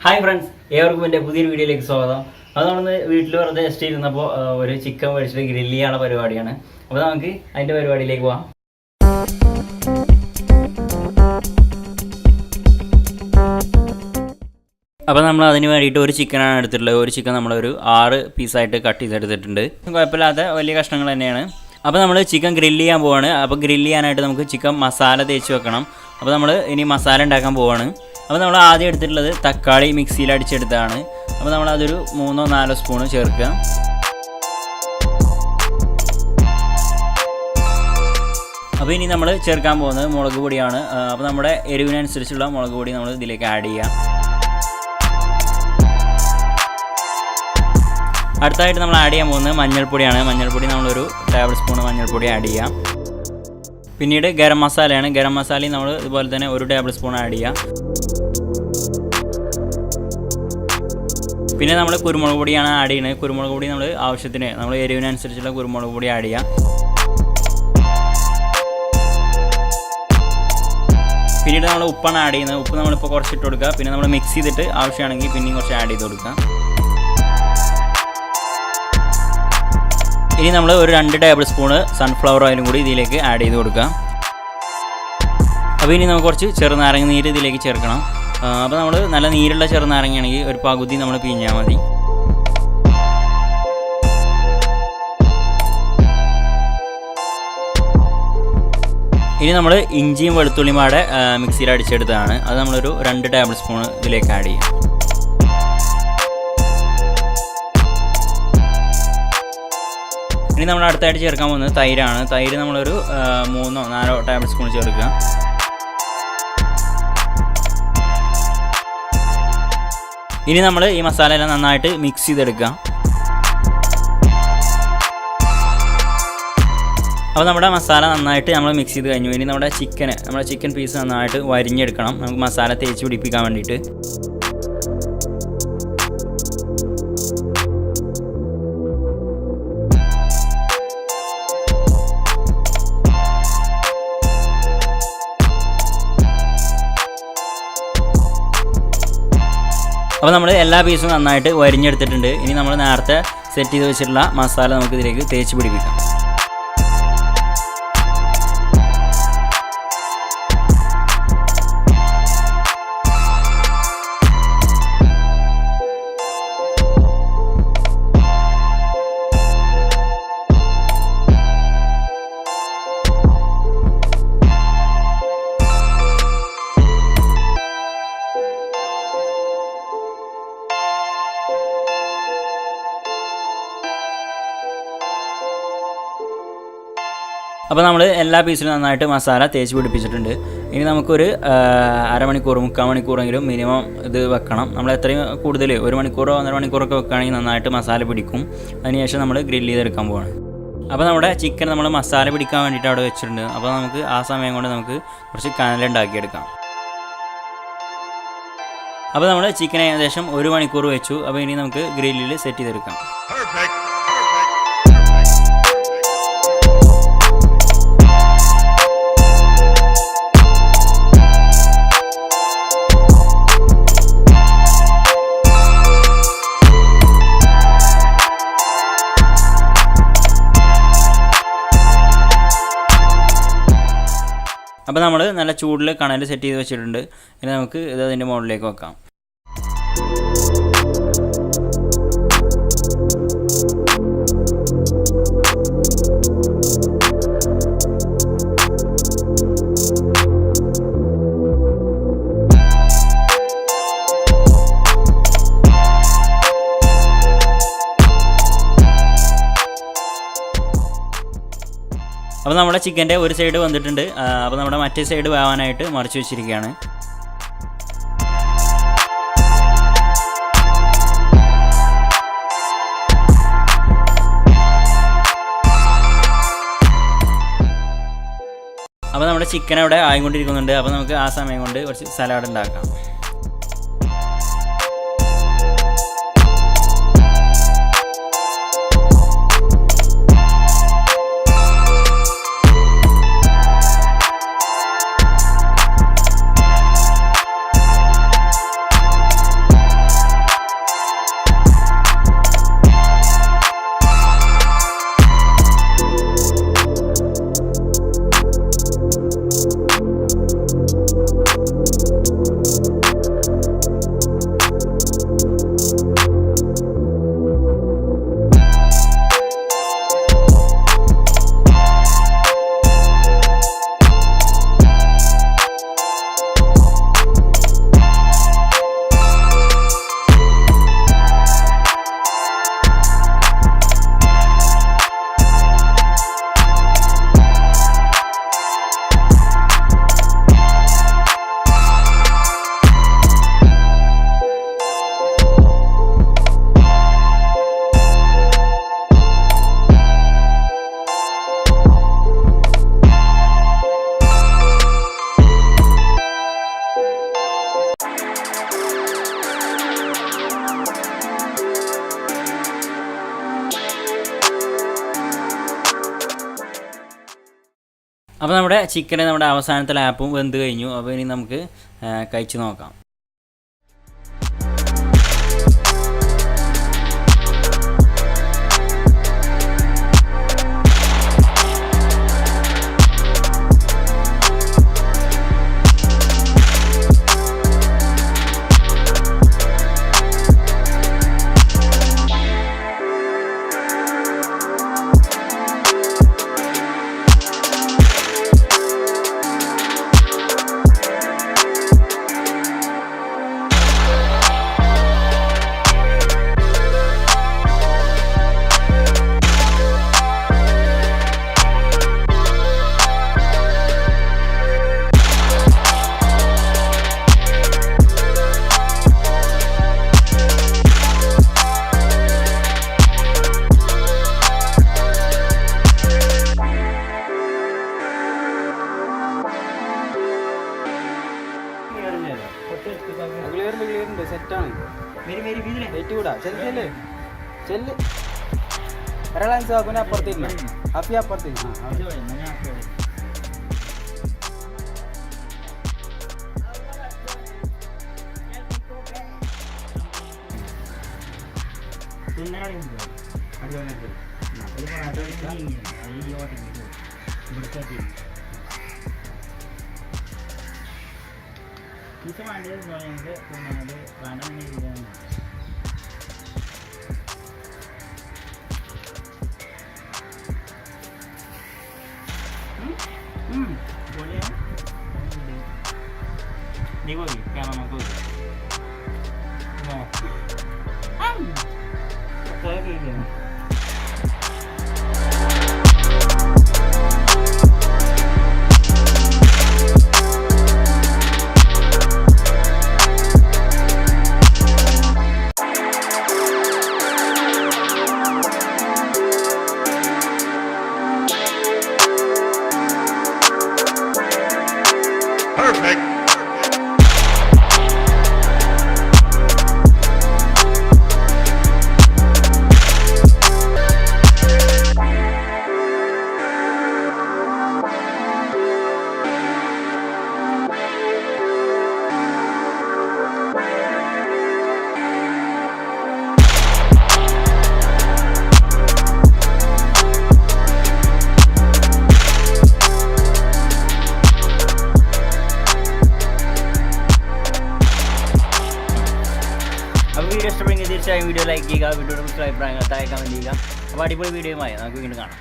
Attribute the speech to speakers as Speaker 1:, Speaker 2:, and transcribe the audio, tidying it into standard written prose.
Speaker 1: Hi friends, ഏവർക്കും എൻ്റെ പുതിയൊരു വീഡിയോയിലേക്ക് സ്വാഗതം. അത് നമ്മൾ വീട്ടിൽ വെറുതെ ജസ്റ്റ് ഇരുന്നപ്പോൾ ഒരു ചിക്കൻ മേടിച്ചിട്ട് ഗ്രില്ല് ചെയ്യാനുള്ള പരിപാടിയാണ്. അപ്പോൾ നമുക്ക് അതിൻ്റെ പരിപാടിയിലേക്ക് പോകാം. അപ്പോൾ നമ്മൾ അതിന് വേണ്ടിയിട്ട് ഒരു ചിക്കനാണ് എടുത്തിട്ടുള്ളത്. ഒരു ചിക്കൻ നമ്മളൊരു 6 പീസായിട്ട് കട്ട് ചെയ്തെടുത്തിട്ടുണ്ട്. കുഴപ്പമില്ലാത്ത വലിയ കഷ്ണങ്ങൾ തന്നെയാണ്. അപ്പോൾ നമ്മൾ ചിക്കൻ ഗ്രില്ല് ചെയ്യാൻ പോവാണ്. അപ്പോൾ ഗ്രില്ല് ചെയ്യാനായിട്ട് നമുക്ക് ചിക്കൻ മസാല തേച്ച് വെക്കണം. അപ്പോൾ നമ്മൾ ഇനി മസാല ഉണ്ടാക്കാൻ പോവാണ്. അപ്പോൾ നമ്മൾ ആദ്യം എടുത്തിട്ടുള്ളത് തക്കാളി മിക്സിയിൽ അടിച്ചെടുത്തതാണ്. അപ്പോൾ നമ്മൾ അതൊരു 3-4 സ്പൂണ് ചേർക്കുക. അപ്പോൾ ഇനി നമ്മൾ ചേർക്കാൻ പോകുന്നത് മുളക് പൊടിയാണ്. അപ്പോൾ നമ്മുടെ എരിവിനനുസരിച്ചുള്ള മുളക് പൊടി നമ്മൾ ഇതിലേക്ക് ആഡ് ചെയ്യാം. അടുത്തായിട്ട് നമ്മൾ ആഡ് ചെയ്യാൻ പോകുന്നത് മഞ്ഞൾപ്പൊടിയാണ്. മഞ്ഞൾപ്പൊടി നമ്മളൊരു ടേബിൾ സ്പൂൺ മഞ്ഞൾപ്പൊടി ആഡ് ചെയ്യാം. പിന്നീട് ഗരം മസാലയാണ്. ഗരം മസാലയും നമ്മൾ ഇതുപോലെ തന്നെ ഒരു ടേബിൾ സ്പൂൺ ആഡ് ചെയ്യാം. പിന്നെ നമ്മൾ കുരുമുളക് പൊടിയാണ് ആഡ് ചെയ്യുന്നത്. കുരുമുളക് പൊടി നമ്മൾ ആവശ്യത്തിന് നമ്മൾ എരിവിനനുസരിച്ചുള്ള കുരുമുളക് പൊടി ആഡ് ചെയ്യാം. പിന്നീട് നമ്മൾ ഉപ്പാണ് ആഡ് ചെയ്യുന്നത്. ഉപ്പ് നമ്മളിപ്പോൾ കുറച്ചിട്ട് കൊടുക്കുക. പിന്നെ നമ്മൾ മിക്സ് ചെയ്തിട്ട് ആവശ്യമാണെങ്കിൽ പിന്നെയും കുറച്ച് ആഡ് ചെയ്ത് കൊടുക്കുക. ഇനി നമ്മൾ ഒരു 2 ടേബിൾ സ്പൂണ് സൺഫ്ലവർ ഓയിലും കൂടി ഇതിലേക്ക് ആഡ് ചെയ്ത് കൊടുക്കുക. അപ്പോൾ ഇനി നമുക്ക് കുറച്ച് ചെറുനാരങ്ങ നീര് ഇതിലേക്ക് ചേർക്കണം. അപ്പോൾ നമ്മൾ നല്ല നീരുള്ള ചെറുനാരങ്ങയാണെങ്കിൽ ഒരു പകുതി നമ്മൾ പിഴിഞ്ഞാൽ മതി. ഇനി നമ്മൾ ഇഞ്ചിയും വെളുത്തുള്ളിയും പാടെ മിക്സിയിൽ അടിച്ചെടുത്തതാണ്. അത് നമ്മളൊരു 2 ടേബിൾ സ്പൂൺ ഇതിലേക്ക് ആഡ് ചെയ്യും. ഇനി നമ്മൾ അടുത്തായിട്ട് ചേർക്കാൻ പോകുന്നത് തൈരാണ്. തൈര് നമ്മളൊരു 3-4 ടേബിൾ സ്പൂൺ ചേർക്കുക. ഇനി നമ്മൾ ഈ മസാല എല്ലാം നന്നായിട്ട് മിക്സ് ചെയ്തെടുക്കുക. അപ്പോൾ നമ്മുടെ മസാല നന്നായിട്ട് നമ്മൾ മിക്സ് ചെയ്ത് കഴിഞ്ഞു. ഇനി നമ്മുടെ ചിക്കൻ പീസ് നന്നായിട്ട് വരിഞ്ഞെടുക്കണം, നമുക്ക് മസാല തേച്ച് പിടിപ്പിക്കാൻ വേണ്ടിയിട്ട്. അപ്പോൾ നമ്മൾ എല്ലാ പീസും നന്നായിട്ട് വരിഞ്ഞെടുത്തിട്ടുണ്ട്. ഇനി നമ്മൾ നേരത്തെ സെറ്റ് ചെയ്ത് വെച്ചിട്ടുള്ള മസാല നമുക്ക് ഇതിലേക്ക് തേച്ച് പിടിപ്പിക്കാം. അപ്പോൾ നമ്മൾ എല്ലാ പീസിലും നന്നായിട്ട് മസാല തേച്ച് പിടിപ്പിച്ചിട്ടുണ്ട്. ഇനി നമുക്കൊരു അരമണിക്കൂർ 3/4 മണിക്കൂറെങ്കിലും മിനിമം ഇത് വെക്കണം. നമ്മൾ എത്രയും കൂടുതൽ 1 മണിക്കൂറോ 1.5 മണിക്കൂറൊക്കെ വെക്കുകയാണെങ്കിൽ നന്നായിട്ട് മസാല പിടിക്കും. അതിനുശേഷം നമ്മൾ ഗ്രില്ല് ചെയ്തെടുക്കാൻ പോവാണ്. അപ്പോൾ നമ്മുടെ ചിക്കൻ നമ്മൾ മസാല പിടിക്കാൻ വേണ്ടിയിട്ട് അവിടെ വെച്ചിട്ടുണ്ട്. അപ്പോൾ നമുക്ക് ആ സമയം കൊണ്ട് നമുക്ക് കുറച്ച് കനലുണ്ടാക്കിയെടുക്കാം. അപ്പോൾ നമ്മൾ ചിക്കൻ ഏകദേശം 1 മണിക്കൂർ വെച്ചു. അപ്പോൾ ഇനി നമുക്ക് ഗ്രില്ലിൽ സെറ്റ് ചെയ്തെടുക്കാം. അപ്പോൾ നമ്മൾ നല്ല ചൂടിൽ കനൽ സെറ്റ് ചെയ്ത് വെച്ചിട്ടുണ്ട്. ഇനി നമുക്ക് ഇത് അതിൻ്റെ മുകളിലേക്ക് വെക്കാം. അപ്പോൾ നമ്മുടെ ചിക്കൻ്റെ ഒരു സൈഡ് വന്നിട്ടുണ്ട്. അപ്പോൾ നമ്മുടെ മറ്റേ സൈഡ് വേവാനായിട്ട് മറിച്ച് വെച്ചിരിക്കുകയാണ്. അപ്പോൾ നമ്മുടെ ചിക്കൻ അവിടെ ആയിക്കൊണ്ടിരിക്കുന്നുണ്ട്. അപ്പോൾ നമുക്ക് ആ സമയം കൊണ്ട് കുറച്ച് സലാഡ് ഉണ്ടാക്കാം. അപ്പോൾ നമ്മുടെ ചിക്കൻ നമ്മുടെ അവസാനത്തെ ലാപ്പും വെന്ത് കഴിഞ്ഞു. അപ്പോൾ ഇനി നമുക്ക് കഴിച്ച് നോക്കാം.
Speaker 2: ക്ലിയർ സെറ്റാണ്. കൂടാ ചെല്ല് ചെല്ല് റിലയൻസ് ആക്കുനെ അപ്പുറത്തേക്ക് അപ്പി അപ്പുറത്തേക്ക്
Speaker 1: Kita mandi semua yang ke punya ada bandang ni dia. Boleh ya? Ni boleh, kamera aku. Nah. Saya ni.
Speaker 3: Perfect.
Speaker 1: Video ഇഷ്ടപ്പെടുമെങ്കിൽ തീർച്ചയായും വീഡിയോ ലൈക്ക് ചെയ്യുക, വീഡിയോയുടെ അഭിപ്രായങ്ങൾ താഴെ കമൻറ്റ് ചെയ്യുക. അപ്പോൾ അടിപൊളി വീഡിയോയുമായി നമുക്ക് വീണ്ടും കാണാം.